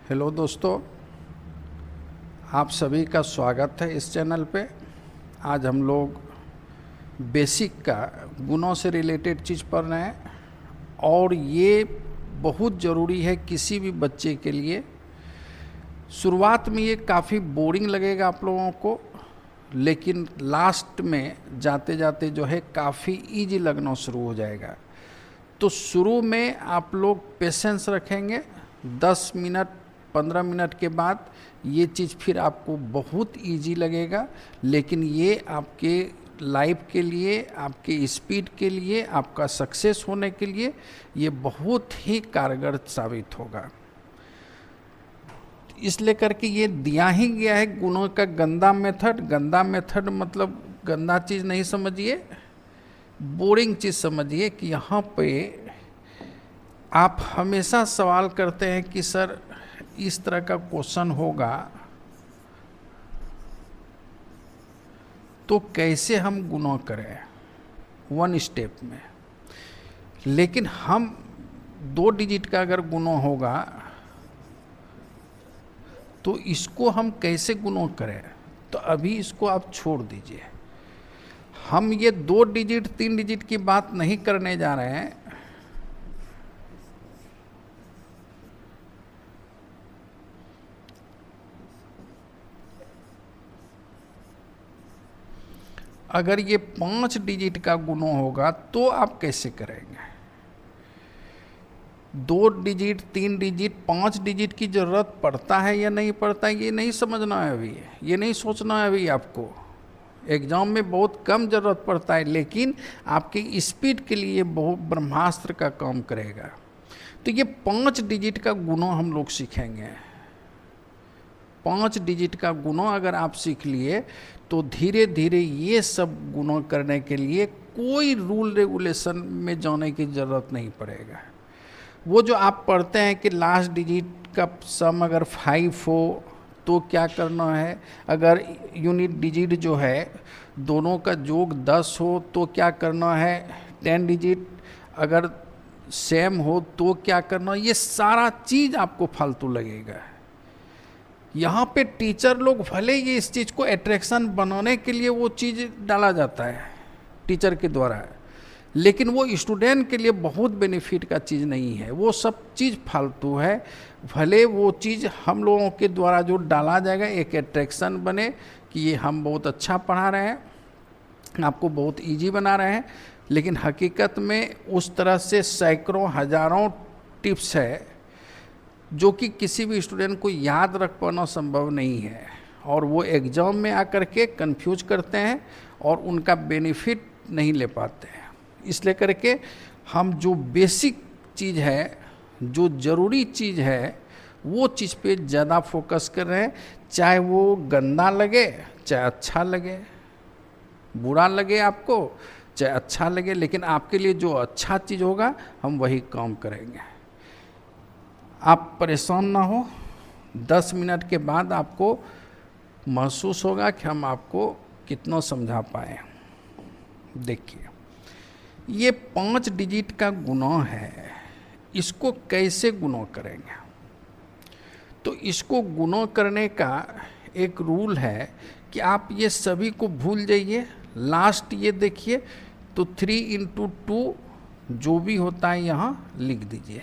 Hello दोस्तों, आप सभी का स्वागत है इस चैनल पे। आज हम लोग बेसिक का गुणों से रिलेटेड चीज़ पढ़ रहे हैं और ये बहुत ज़रूरी है किसी भी बच्चे के लिए। शुरुआत में ये काफ़ी बोरिंग लगेगा आप लोगों को, लेकिन लास्ट में जाते जाते जो है काफ़ी इजी लगना शुरू हो जाएगा। तो शुरू में आप लोग पेशेंस रखेंगे, 10 मिनट 15 मिनट के बाद ये चीज़ फिर आपको बहुत इजी लगेगा। लेकिन ये आपके लाइफ के लिए, आपके स्पीड के लिए, आपका सक्सेस होने के लिए ये बहुत ही कारगर साबित होगा। इसलिए करके ये दिया ही गया है गुणों का गंदा मेथड। गंदा मेथड मतलब गंदा चीज़ नहीं समझिए, बोरिंग चीज़ समझिए कि यहाँ पे आप हमेशा सवाल करते हैं कि सर इस तरह का क्वेश्चन होगा तो कैसे हम गुणा करें वन स्टेप में। लेकिन हम 2 डिजिट का अगर गुणा होगा तो इसको हम कैसे गुणा करें, तो अभी इसको आप छोड़ दीजिए। हम ये 2 डिजिट 3 डिजिट की बात नहीं करने जा रहे हैं। अगर ये 5 डिजिट का गुणा होगा तो आप कैसे करेंगे। 2 डिजिट 3 डिजिट 5 डिजिट की ज़रूरत पड़ता है या नहीं पड़ता है, ये नहीं समझना है अभी, ये नहीं सोचना है अभी। आपको एग्ज़ाम में बहुत कम ज़रूरत पड़ता है, लेकिन आपके स्पीड के लिए बहुत ब्रह्मास्त्र का काम करेगा। तो ये 5 डिजिट का गुणा हम लोग सीखेंगे। 5 डिजिट का गुणा अगर आप सीख लिए तो धीरे धीरे ये सब गुणा करने के लिए कोई रूल रेगुलेशन में जाने की ज़रूरत नहीं पड़ेगा। वो जो आप पढ़ते हैं कि लास्ट डिजिट का सम अगर 5 हो तो क्या करना है, अगर यूनिट डिजिट जो है दोनों का जोग 10 हो तो क्या करना है, 10 डिजिट अगर सेम हो तो क्या करना, ये सारा चीज़ आपको फालतू लगेगा। यहाँ पे टीचर लोग भले ही इस चीज़ को अट्रैक्शन बनाने के लिए वो चीज़ डाला जाता है टीचर के द्वारा, लेकिन वो स्टूडेंट के लिए बहुत बेनिफिट का चीज़ नहीं है। वो सब चीज़ फालतू है। भले वो चीज़ हम लोगों के द्वारा जो डाला जाएगा एक अट्रैक्शन बने कि ये हम बहुत अच्छा पढ़ा रहे हैं, आपको बहुत इजी बना रहे हैं, लेकिन हकीकत में उस तरह से सैकड़ों हज़ारों टिप्स है जो कि किसी भी स्टूडेंट को याद रख पाना संभव नहीं है, और वो एग्ज़ाम में आकर के कंफ्यूज करते हैं और उनका बेनिफिट नहीं ले पाते हैं। इसलिए करके हम जो बेसिक चीज़ है, जो ज़रूरी चीज़ है, वो चीज़ पे ज़्यादा फोकस कर रहे हैं। चाहे वो गंदा लगे, चाहे अच्छा लगे, बुरा लगे आपको, चाहे अच्छा लगे, लेकिन आपके लिए जो अच्छा चीज़ होगा हम वही काम करेंगे। आप परेशान ना हो, 10 मिनट के बाद आपको महसूस होगा कि हम आपको कितना समझा पाए। देखिए, ये 5 डिजिट का गुणा है, इसको कैसे गुणा करेंगे। तो इसको गुणा करने का एक रूल है कि आप ये सभी को भूल जाइए। लास्ट ये देखिए तो 3 × 2 जो भी होता है यहाँ लिख दीजिए।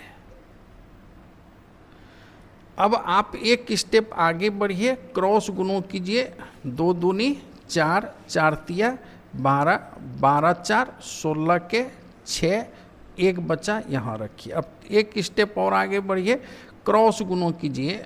अब आप एक स्टेप आगे बढ़िए, क्रॉस गुणों कीजिए। 2 दूनी 4, 4 तिया 12, 12 4 16 के 6, एक बचा यहाँ रखिए। अब एक स्टेप और आगे बढ़िए, क्रॉस गुणों कीजिए।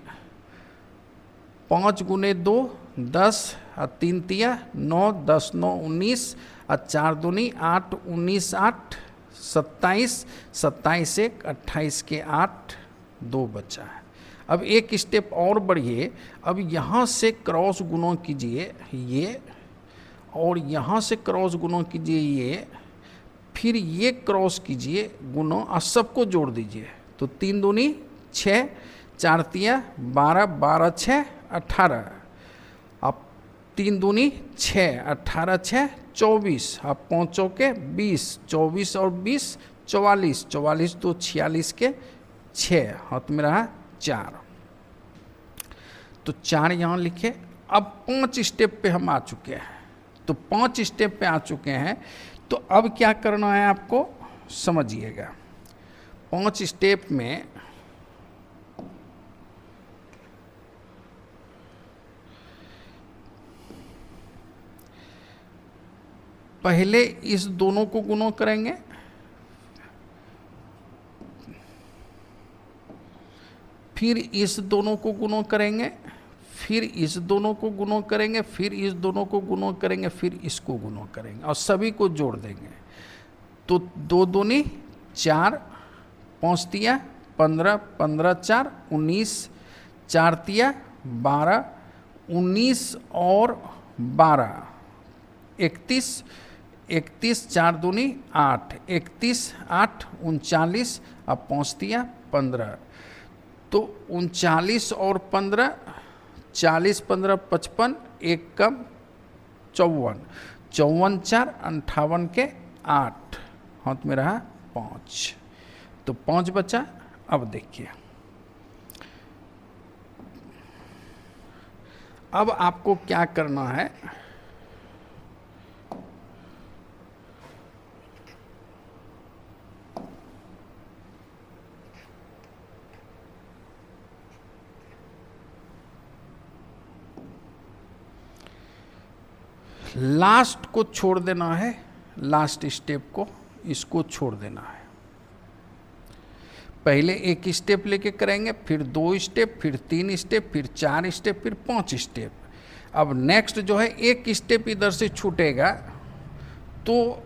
5 × 2 10, 3 तिया 9, 10 9 19, 4 दूनी 8, 19 8 27, 27 1 28 के 8, 2 बचा है। अब एक स्टेप और बढ़िए, अब यहाँ से क्रॉस गुणों कीजिए ये, और यहाँ से क्रॉस गुणों कीजिए ये, फिर ये क्रॉस कीजिए गुणों और सबको जोड़ दीजिए। तो 3 दूनी 6, 4 तिया 12, 12 6 18, अब 3 दूनी 6, 18 6 24, अब 5 चौके 20, 24 और 20 44, 44 तो 46 के 6, हाथ में रहा 4। तो 4 यहाँ लिखे। अब 5 स्टेप पे हम आ चुके हैं, तो 5 स्टेप पे आ चुके हैं, तो अब क्या करना है आपको समझिएगा। 5 स्टेप में पहले इस दोनों को गुणा करेंगे, फिर इस दोनों को गुणा करेंगे, फिर इस दोनों को गुणा करेंगे, फिर इस दोनों को गुणा करेंगे, फिर इसको गुणा करेंगे और सभी को जोड़ देंगे। तो 2 दूनी 4, 5 तिया 15, 15 4 19, 4 तिया 12, 19 और 12 31, 31 4 दूनी 8, 31 8 39, अब 5 तिया 15, तो 39 और 15 40 15 55, 1 कम 54, 54 4 58 के 8, हाथ में रहा 5, तो 5 बचा। अब देखिए, अब आपको क्या करना है, लास्ट को छोड़ देना है, लास्ट स्टेप को इसको छोड़ देना है। पहले 1 स्टेप लेके करेंगे, फिर 2 स्टेप, फिर 3 स्टेप, फिर 4 स्टेप, फिर 5 स्टेप। अब नेक्स्ट जो है 1 स्टेप इधर से छूटेगा, तो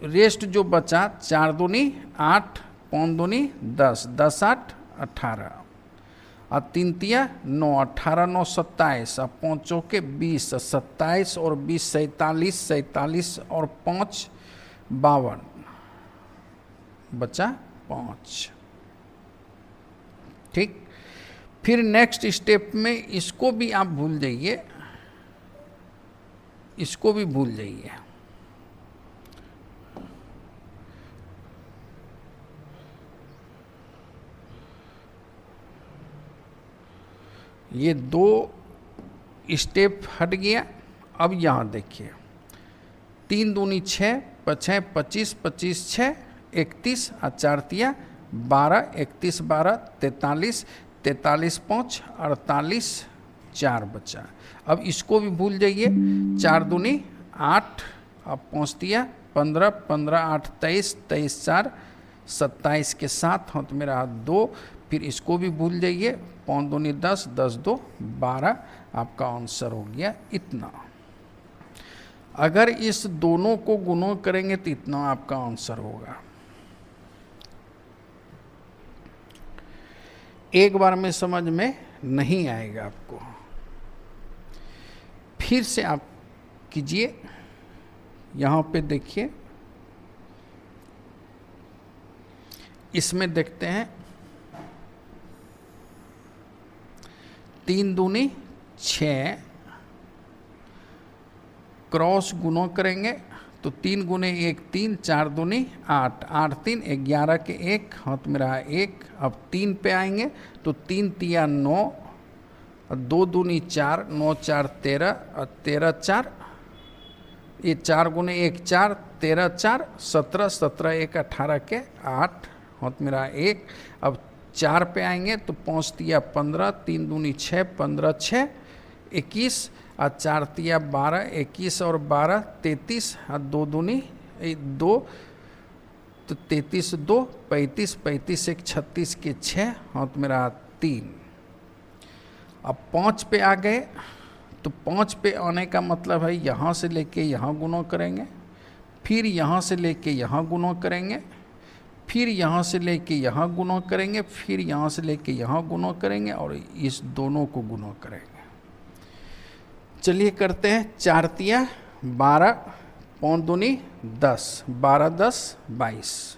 रेस्ट जो बचा 4 दूनी 8, 5 दूनी 10, 10 8 18 और 3 तिया 9, 18 9 27 और 5 चौके 20, 27 और 20 47, 47 और 5 52, बचा 5। ठीक, फिर नेक्स्ट स्टेप में इसको भी आप भूल जाइए, इसको भी भूल जाइए। ये 2 स्टेप हट गया। अब यहाँ देखिए, 3 दूनी 6, 6 25, 25 6 31 और 4 तिया 12, 31 12 43, 43 5 48 4 बचा। अब इसको भी भूल जाइए, 4 दूनी 8 और 5 तिया 15, 15 8 23, 23 4 27 के 7, हाथ में रहा 2, फिर इसको भी भूल जाइए, 5 दूनी 10, 10 2 12, आपका आंसर हो गया इतना। अगर इस दोनों को गुणा करेंगे तो इतना आपका आंसर होगा। एक बार में समझ में नहीं आएगा आपको, फिर से आप कीजिए। यहाँ पे देखिए, इसमें देखते हैं 3 दूनी 6, क्रॉस गुणा करेंगे तो 3 गुने 1 3, 4 दूनी 8, 8 3 11 के 1, हाथ में रहा 1। अब 3 पे आएंगे तो 3 तिया 9 और 2 दूनी 4, 9 4 13 और 13 4, ये 4 गुने 1 4, 13 4 17, 17 1 18 के 8, हाथ में रहा 1। अब 4 पे आएंगे तो 5 तिया 15, 3 दूनी 6, 15 6 21 और 4 तिया 12, 21 और 12 33 और 2 दूनी 2, तो 33 2 35, 35 1 36 के 6, हाथ में रहा 3। अब 5 पे आ गए, तो 5 पे आने का मतलब है यहाँ से लेके यहाँ गुणा करेंगे, फिर यहाँ से लेके यहाँ गुणा करेंगे, फिर यहाँ से लेके यहाँ गुणा करेंगे, फिर यहाँ से लेके यहाँ गुणा करेंगे और इस दोनों को गुणा करेंगे। चलिए करते हैं। 4 तिया 12, 5 दूनी 10, 12 10 22,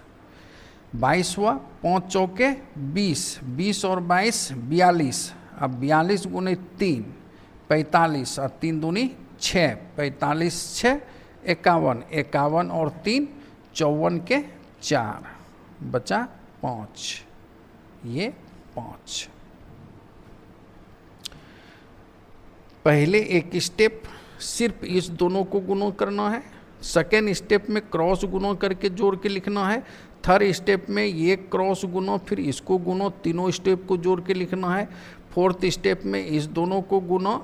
22 हुआ, 5 चौके 20, 20 और 22 42, अब 42 गुने 3 45 और 3 दूनी 6, 45 6 51, 51 और 3 54 के 4, बचा 5, ये 5। पहले एक स्टेप सिर्फ इस दोनों को गुणा करना है, सेकेंड स्टेप में क्रॉस गुणा करके जोड़ के लिखना है, थर्ड स्टेप में ये क्रॉस गुणा फिर इसको गुणा, तीनों स्टेप को जोड़ के लिखना है, फोर्थ स्टेप में इस दोनों को गुणा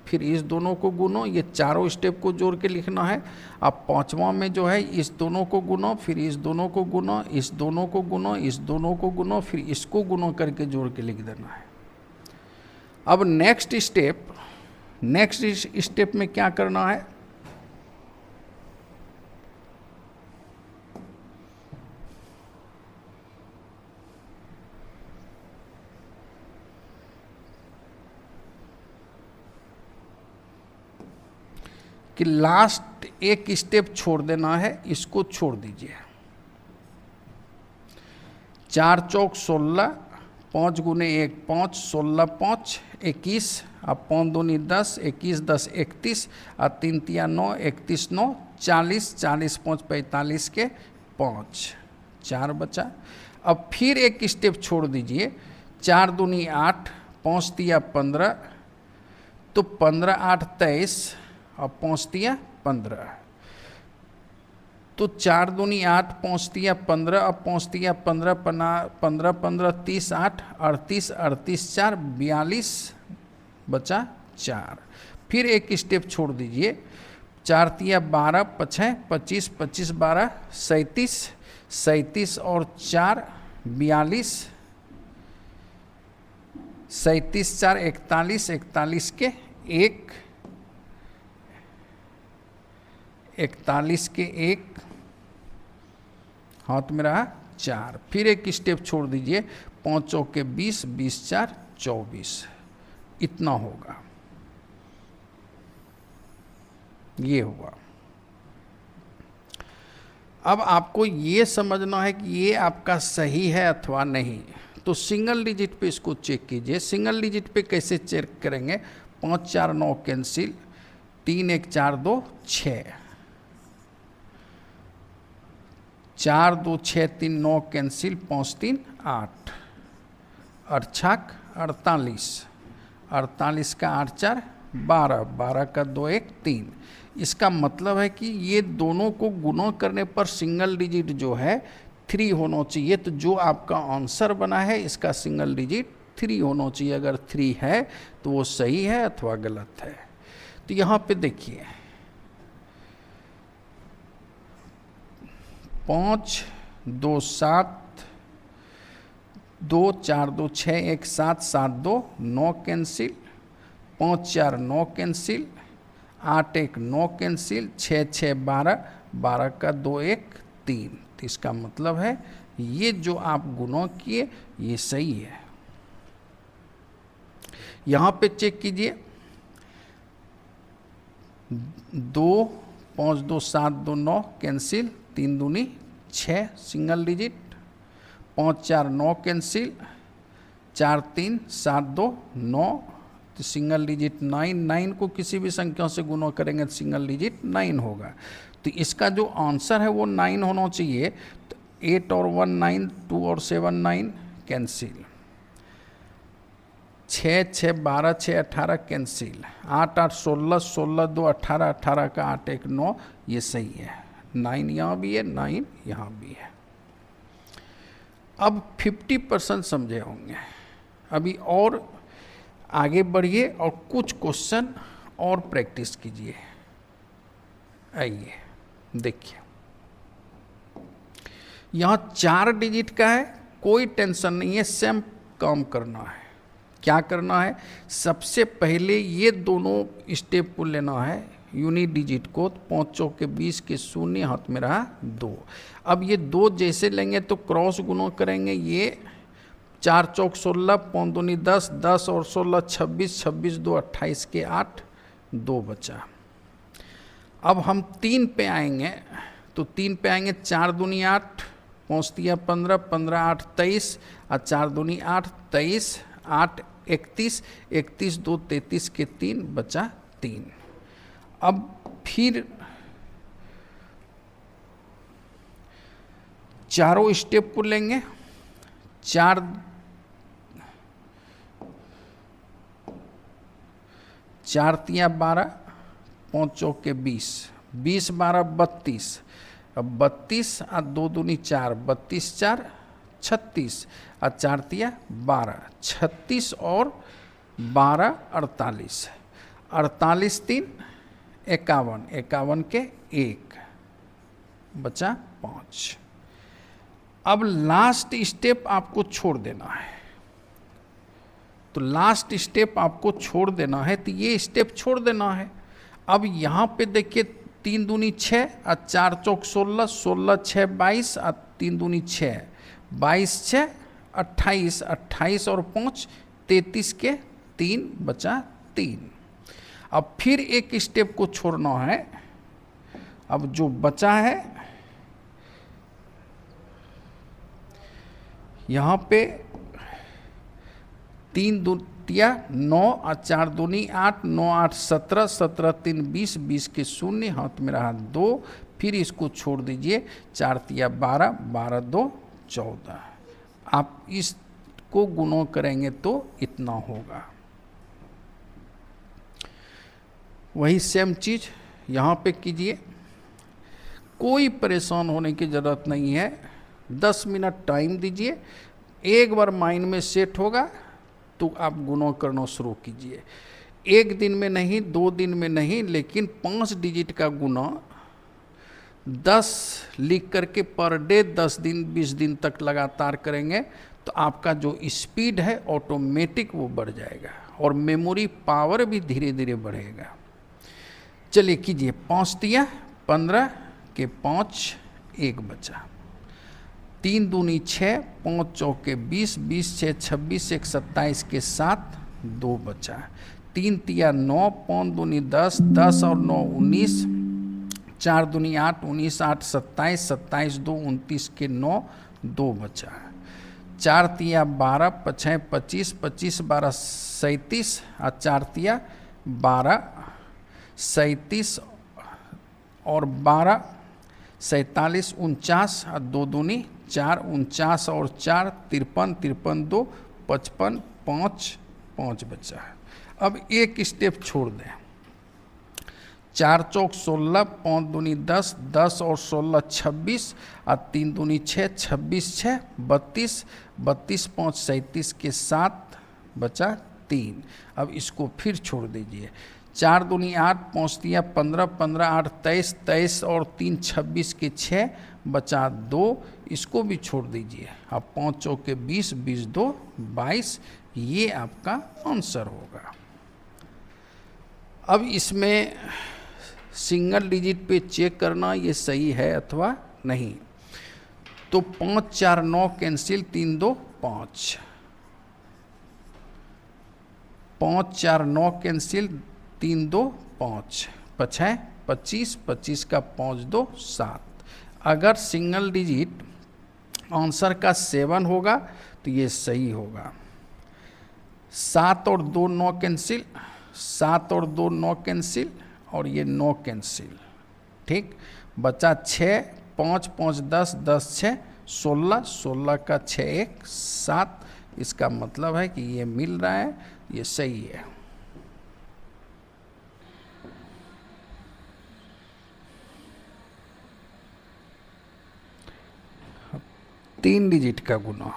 फिर इस दोनों को गुणो, ये चारों स्टेप को जोड़ के लिखना है। अब पांचवा में जो है इस दोनों को गुणो फिर इस दोनों को गुणो, इस दोनों को गुणो, इस दोनों को गुणो, फिर इसको गुणो करके जोड़ के लिख देना है। अब नेक्स्ट स्टेप में क्या करना है, कि लास्ट एक स्टेप छोड़ देना है, इसको छोड़ दीजिए। 4 चौक 16, 5 गुने 1 5, 16 5 21, अब 5 दूनी 10, 21 10 31, और 3 तिया 9, 31 9 40, 40 5 45 के 5, 4 बचा। अब फिर एक स्टेप छोड़ दीजिए, 4 दूनी 8, 5 तिया 15, तो 15 8 23, और 5 तिया 15, तो 4 दूनी 8, 5 तिया 15, अब 5 तिया 15 15 15 30 8 38 38 4 42 बचा 4। फिर एक स्टेप छोड़ दीजिए, 4 तिया 12 5 25 25 12 37 37 और 4 42, 37 4 41 41 के 1, 41 के 1, हाथ में रहा 4। फिर एक स्टेप छोड़ दीजिए, 5 चौके 20, 20 4 24, इतना होगा, ये हुआ। अब आपको ये समझना है कि ये आपका सही है अथवा नहीं, तो सिंगल डिजिट पे इसको चेक कीजिए। सिंगल डिजिट पे कैसे चेक करेंगे, 5 4 9 कैंसिल, 3 1 4 2 6, 4 2 6 3 9 कैंसिल, 5 3 8, 8 48, 48 का 8 4 12, 12 का 2 1 3। इसका मतलब है कि ये दोनों को गुणा करने पर सिंगल डिजिट जो है 3 होना चाहिए। तो जो आपका आंसर बना है इसका सिंगल डिजिट 3 होना चाहिए। अगर 3 है तो वो सही है अथवा गलत है। तो यहाँ पे देखिए, 5 2 7 2 4 2 6 1 7 7 2 9 कैंसिल, 5 4 9 कैंसिल, 8 1 9 कैंसिल, 6 6 12, 12 का 2 1 3। तो इसका मतलब है ये जो आप गुणा किए ये सही है। यहाँ पे चेक कीजिए, 2 5 2 7 2 9 कैंसिल, 3 दूनी 6 सिंगल डिजिट, 5 4 9 कैंसिल, 4 3 7 2 9, तो सिंगल डिजिट 9। 9 को किसी भी संख्या से गुणा करेंगे तो सिंगल डिजिट 9 होगा। तो इसका जो आंसर है वो 9 होना चाहिए। तो 8 और 1 9, 2 और 7 9 कैंसिल, 6 6 12 6 18 कैंसिल, 8 8 16 16 2 18, 18 का 8 1 9, ये सही है। 9 यहाँ भी है, 9 यहाँ भी है। अब 50% समझे होंगे। अभी और आगे बढ़िए और कुछ क्वेश्चन और प्रैक्टिस कीजिए। आइए देखिए, यहाँ 4 डिजिट का है, कोई टेंशन नहीं है, सेम काम करना है। क्या करना है, सबसे पहले ये दोनों स्टेप को लेना है, यूनिट डिजिट को। 5 चौके 20 के 0, हाथ में रहा 2। अब ये 2 जैसे लेंगे तो क्रॉस गुणा करेंगे, ये 4 चौक 16, 5 दूनी 10, 10 और 16 26, 26 2 28 के 8, 2 बचा। अब हम 3 पे आएंगे, तो 3 पे आएंगे, 4 दूनी 8, 5 तिया 15, 15 8 23, और 4 दूनी 8 23, 8 31, 31 2 33 के 3 बचा 3। अब फिर चारों स्टेप को लेंगे, 4 4 तिया 12, 5 चौके 20, 20 12 32, अब 32 और 2 दूनी 4, 32 4 36 और 4 तिया 12, 36 और 12 48, 48 3 51, 51 के 1 बचा 5। अब लास्ट स्टेप आपको छोड़ देना है, तो लास्ट स्टेप आपको छोड़ देना है, तो ये स्टेप छोड़ देना है। अब यहाँ पे देखिए 3 दूनी 6 और 4 चौक 16, 16 6 22 और 3 दूनी 6, 22 6 28, 28 और 5 33 के 3 बचा 3। अब फिर एक स्टेप को छोड़ना है। अब जो बचा है यहाँ पे 3 दूतिया 9 और 4 दूनी 8, 9 8 17, 17 3 20, 20 के 0, हाथ में रहा 2, फिर इसको छोड़ दीजिए, 4 तिया 12, 12 2 14। आप इसको गुणा करेंगे तो इतना होगा। वही सेम चीज यहाँ पे कीजिए, कोई परेशान होने की ज़रूरत नहीं है। 10 मिनट टाइम दीजिए, एक बार माइंड में सेट होगा तो आप गुणा करना शुरू कीजिए। 1 दिन में नहीं, 2 दिन में नहीं, लेकिन 5 डिजिट का गुणा 10 लिख करके पर डे 10 दिन 20 दिन तक लगातार करेंगे तो आपका जो स्पीड है ऑटोमेटिक वो बढ़ जाएगा और मेमोरी पावर भी धीरे धीरे बढ़ेगा। चलिए कीजिए, 5 तिया 15 के 5 1 बचा, 3 दूनी 6, 5 चौके 20, 20 6 26, 1 27 के 7 2 बचा, 3 तिया 9, 5 दूनी 10, 10 और 9 19, 4 दूनी 8, 19 8 27, 27 2 29 के 9 2 बचा, 4 तिया 12, 5 25, 25 12 37 और 4 तिया 12 37 और 12 47 49 और 2 दूनी 4, 49 और 4 53, 53 2 55 5 5 बचा है। अब एक स्टेप छोड़ दें, 4 चौक 16, 5 दूनी 10, 10 और 16 26 और 3 दूनी 6, 26 6 32, 32 5 37 के 7 बचा 3। अब इसको फिर छोड़ दीजिए, 4 दूनी 8, 5 तिया 15, 15 8 23, 23 और 3 26 के 6 बचा 2, इसको भी छोड़ दीजिए। अब 5 चौके 20, 20 2 22, ये आपका आंसर होगा। अब इसमें सिंगल डिजिट पे चेक करना ये सही है अथवा नहीं, तो 5 4 9 कैंसिल, 3 2 5, 5 4 9 कैंसिल, 3 2 5, 5 25, 25 का 5 2 7। अगर सिंगल डिजिट आंसर का 7 होगा तो ये सही होगा। 7 और 2 9 कैंसिल, 7 और 2 9 कैंसिल और ये 9 कैंसिल, ठीक, बचा 6, 5 5 10, 10 6 16, 16 का 6 1 7। इसका मतलब है कि ये मिल रहा है, ये सही है। तीन डिजिट का गुना,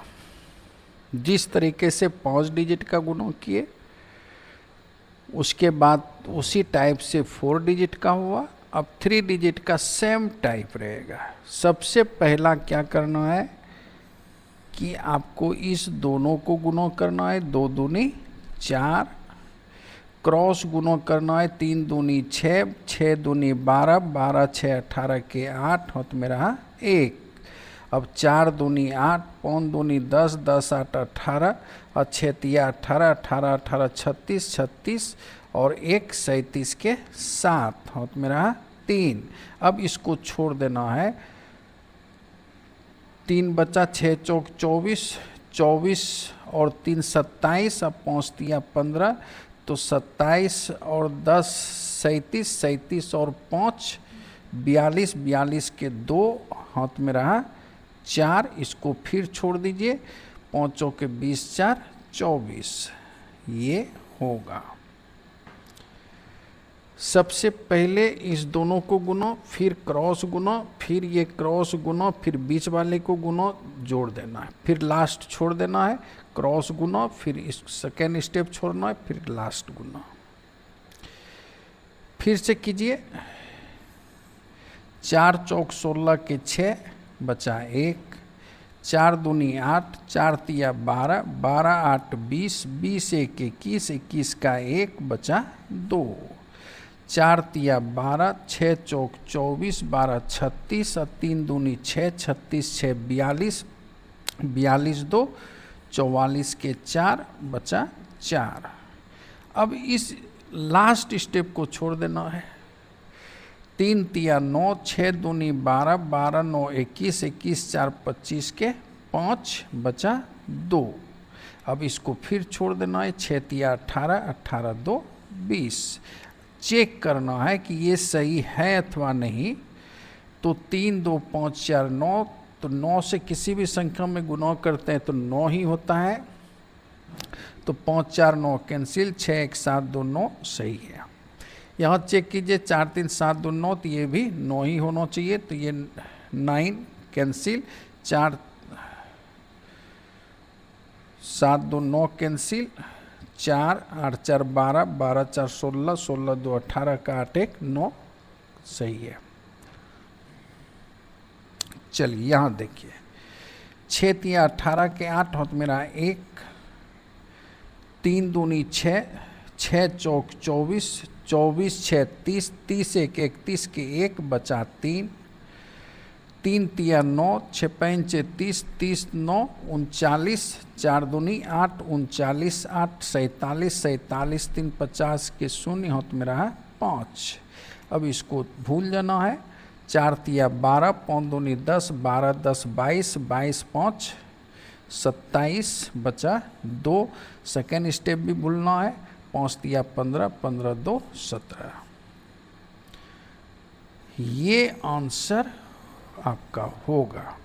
जिस तरीके से 5 डिजिट का गुना किए उसके बाद उसी टाइप से 4 डिजिट का हुआ। अब 3 डिजिट का सेम टाइप रहेगा। सबसे पहला क्या करना है कि आपको इस दोनों को गुना करना है, 2 दूनी 4, क्रॉस गुना करना है, 3 दूनी 6, 6 दूनी 12, 12 6 18 के 8, हाथ में रहा 1। अब 4 दूनी 8, 5 दूनी 10, 10 8 18 और 6 तिया 18, 18 18 36, 36 और 1 37 के 7, हाथ में रहा 3। अब इसको छोड़ देना है, 3 बचा, 6 चौक 24, 24 और 3 27 और 5 तिया 15, तो 27 और 10 37, 37 और 5 42, 42 के 2, हाथ में रहा 4। इसको फिर छोड़ दीजिए, 5 चौके 20 4 24, ये होगा। सबसे पहले इस दोनों को गुनो, फिर क्रॉस गुनो, फिर ये क्रॉस गुनो, फिर बीच वाले को गुनो, जोड़ देना है, फिर लास्ट छोड़ देना है, क्रॉस गुनो, फिर इस सेकेंड स्टेप छोड़ना है, फिर लास्ट गुनो। फिर से कीजिए। 4 चौक 16 के 6 बचा 1, 4 दूनी 8, 4 तिया 12, 12 8 20, 20 1 21, 21 का 1 बचा 2, 4 तिया 12, 6 चौक 24, 12 36 और 3 दूनी 6, 36 6 42, 42 2 44 के 4 बचा 4। अब इस लास्ट स्टेप को छोड़ देना है। 3 तिया 9, 6 दूनी 12, 12 9 21, 21 4 25 के 5 बचा 2। अब इसको फिर छोड़ देना है। 6 तिया 18, 18 2 20। चेक करना है कि ये सही है अथवा नहीं। तो 3 2 5 4 9, तो 9 से किसी भी संख्या में गुणा करते हैं तो 9 ही होता है। तो 5 4 9 कैंसिल, 6 1 7 2 9 सही है। यहाँ चेक कीजिए 4 3 7 2 9, तो ये भी 9 ही होना चाहिए। तो ये 9 कैंसिल, 4 7 2 9 कैंसिल, 4 8 4 12, 12 4 16, 16 2 18 का 8 1 9 सही है। चलिए यहाँ देखिए 6 तिया 18 के 8 होता मेरा 1, 3 दूनी 6, 6 चौक 24, 24 6 30, 30 1 31 के 1 बचा 3, 3 तिया 9, 6 5 30, 30 9 39, 4 दूनी 8, 39 8 47, 47 3 50 के 0 होता मेरा है 5। अब इसको भूल जाना है। 4 तिया 12, 5 दूनी 10, 12 10 22, 22 5 27 बचा 2। सेकेंड स्टेप भी भूलना है। 5 तिया 15, 15 2 17। ये आंसर आपका होगा।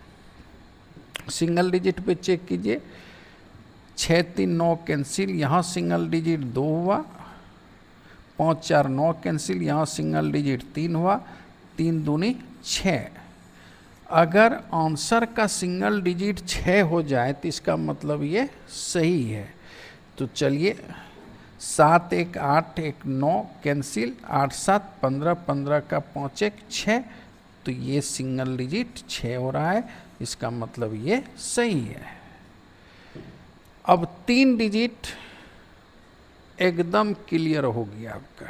सिंगल डिजिट पे चेक कीजिए। 6 3 9 कैंसिल, यहाँ सिंगल डिजिट 2 हुआ। 5 4 9 कैंसिल, यहाँ सिंगल डिजिट 3 हुआ। 3 दूनी 6। अगर आंसर का सिंगल डिजिट 6 हो जाए तो इसका मतलब ये सही है। तो चलिए 7 1 8 1 9 कैंसिल, 8 7 15, 15 का 5 1 6। तो ये सिंगल डिजिट 6 हो रहा है, इसका मतलब ये सही है। अब 3 डिजिट एकदम क्लियर हो गया आपका।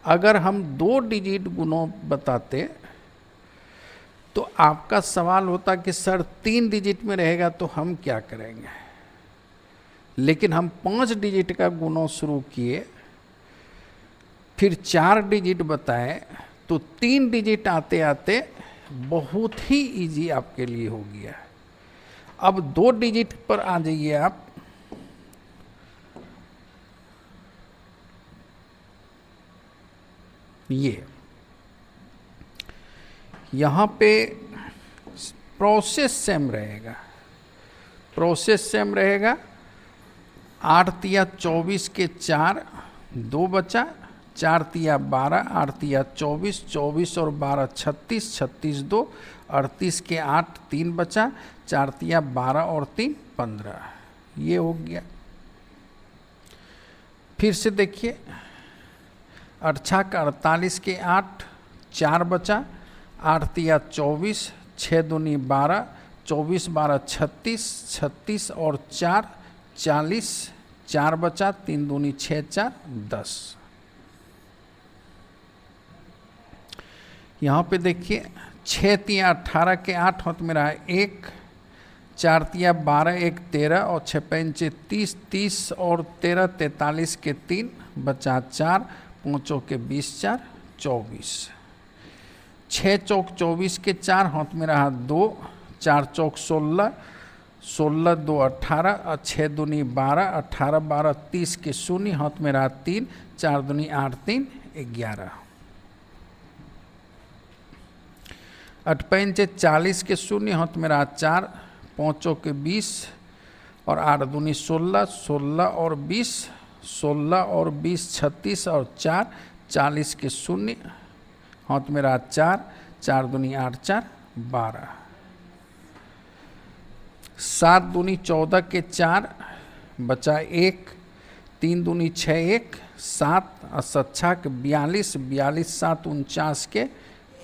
अगर हम 2 डिजिट गुणों बताते तो आपका सवाल होता कि सर 3 डिजिट में रहेगा तो हम क्या करेंगे। लेकिन हम 5 डिजिट का गुणों शुरू किए, फिर 4 डिजिट बताए, तो 3 डिजिट आते आते बहुत ही इजी आपके लिए हो गया। अब 2 डिजिट पर आ जाइए आप। ये यहाँ पे प्रोसेस सेम रहेगा। प्रोसेस सेम रहेगा। 8 तिया 24 के 4 2 बचा, 4 तिया 12, 8 तिया 24, 24 और 12 36, 36 2, 38 के 8 3 बचा, 4 तिया 12 और 3 15। ये हो गया। फिर से देखिए 8 का 48 के 8 4 बचा, 8 तिया 24, 6 दूनी 12, 24 12 36, 36 और 4 40, 4 बचा, 3 दूनी 6 4 10। यहाँ पे देखिए 6 तिया 18 के 8 होता मेरा है 1, 4 तिया 12 1 13 और 6 5 30, 30 और 13 43 के 3 बचा 4, 5 के 20 4 24। 6 चौक 24 के 4 हाथ में रहा 2, 4 चौक 16, 16 2 18 और 6 दूनी 12, 18 12 30 के 0 हाथ में रहा 3, 4 दूनी 8 3 11। 8 5 40 के 0 हाथ में रहा 4, 5 के 20 और 8 दूनी 16, 16 और 20, 16 और 20 36 और 4 40 के शून्य, हाथ में रहा 4, 4 दूनी 8, 4 12, 7 दूनी 14 के 4, बचा 1, 3 दूनी 6, 1 7, और 7 के 42, 42 7 49 के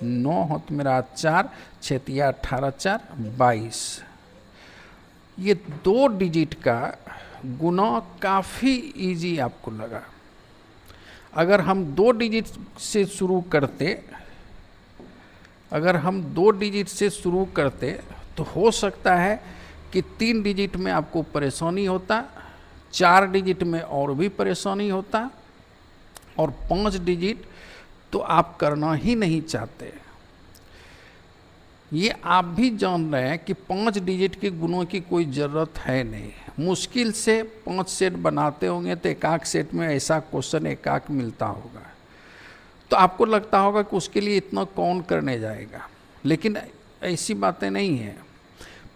9, हाथ में रहा 4, 6 तिया 18, 4 22। ये 2 डिजिट का गुना काफ़ी इजी आपको लगा। अगर हम 2 डिजिट से शुरू करते, तो हो सकता है कि 3 डिजिट में आपको परेशानी होता, 4 डिजिट में और भी परेशानी होता, और 5 डिजिट तो आप करना ही नहीं चाहते। ये आप भी जान रहे हैं कि 5 डिजिट के गुणों की कोई ज़रूरत है नहीं। मुश्किल से 5 सेट बनाते होंगे तो एक सेट में ऐसा क्वेश्चन एक मिलता होगा, तो आपको लगता होगा कि उसके लिए इतना कौन करने जाएगा, लेकिन ऐसी बातें नहीं हैं।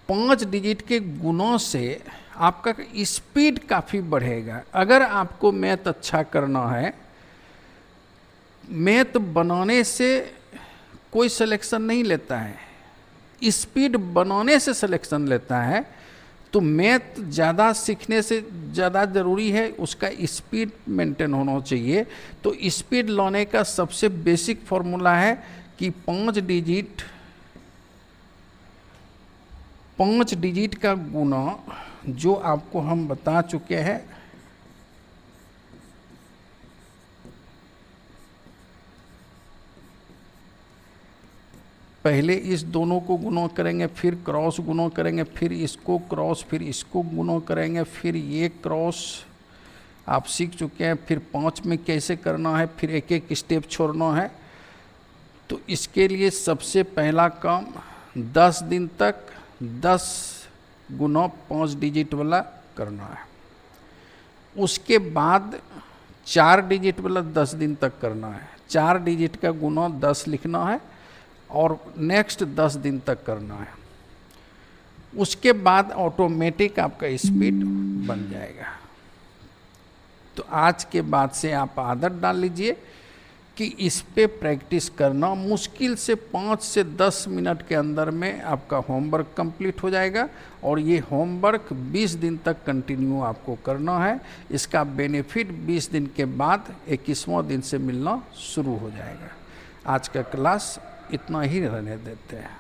5 डिजिट के गुणों से आपका स्पीड काफ़ी बढ़ेगा। अगर आपको मैथ अच्छा करना है, मैथ बनाने से कोई सिलेक्शन नहीं लेता है, स्पीड बनाने से सिलेक्शन लेता है। तो मैथ ज़्यादा सीखने से ज़्यादा ज़रूरी है उसका स्पीड मेंटेन होना चाहिए। तो स्पीड लाने का सबसे बेसिक फॉर्मूला है कि 5 डिजिट का गुना, जो आपको हम बता चुके हैं, पहले इस दोनों को गुना करेंगे, फिर क्रॉस गुना करेंगे, फिर इसको क्रॉस, फिर इसको गुना करेंगे, फिर ये क्रॉस आप सीख चुके हैं। फिर 5 में कैसे करना है, फिर एक एक स्टेप छोड़ना है। तो इसके लिए सबसे पहला काम 10 दिन तक 10 गुना 5 डिजिट वाला करना है। उसके बाद 4 डिजिट वाला 10 दिन तक करना है। 4 डिजिट का गुना 10 लिखना है और नेक्स्ट 10 दिन तक करना है। उसके बाद ऑटोमेटिक आपका स्पीड बन जाएगा। तो आज के बाद से आप आदत डाल लीजिए कि इस पे प्रैक्टिस करना। मुश्किल से 5 से 10 मिनट के अंदर में आपका होमवर्क कंप्लीट हो जाएगा और ये होमवर्क 20 दिन तक कंटिन्यू आपको करना है। इसका बेनिफिट 20 दिन के बाद 21वां दिन से मिलना शुरू हो जाएगा। आज का क्लास इतना ही रहने देते हैं।